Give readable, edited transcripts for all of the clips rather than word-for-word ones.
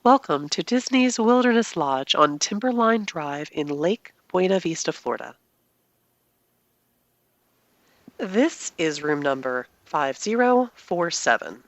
Welcome to Disney's Wilderness Lodge on Timberline Drive in Lake Buena Vista, Florida. This is room number 5047.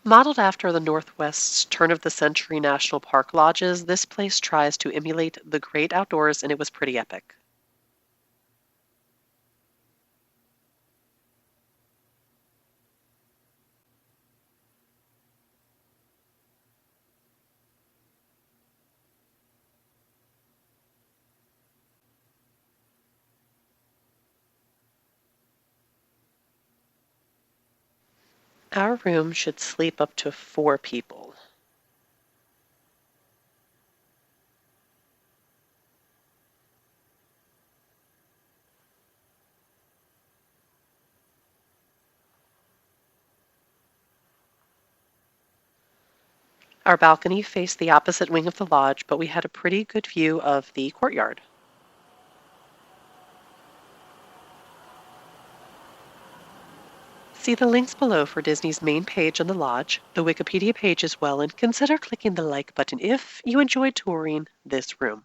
Modeled after the Northwest's turn-of-the-century National Park lodges, this place tries to emulate the great outdoors, and it was pretty epic. Our room should sleep up to 4 people. Our balcony faced the opposite wing of the lodge, but we had a pretty good view of the courtyard. See the links below for Disney's main page on the lodge, the Wikipedia page as well, and consider clicking the like button if you enjoyed touring this room.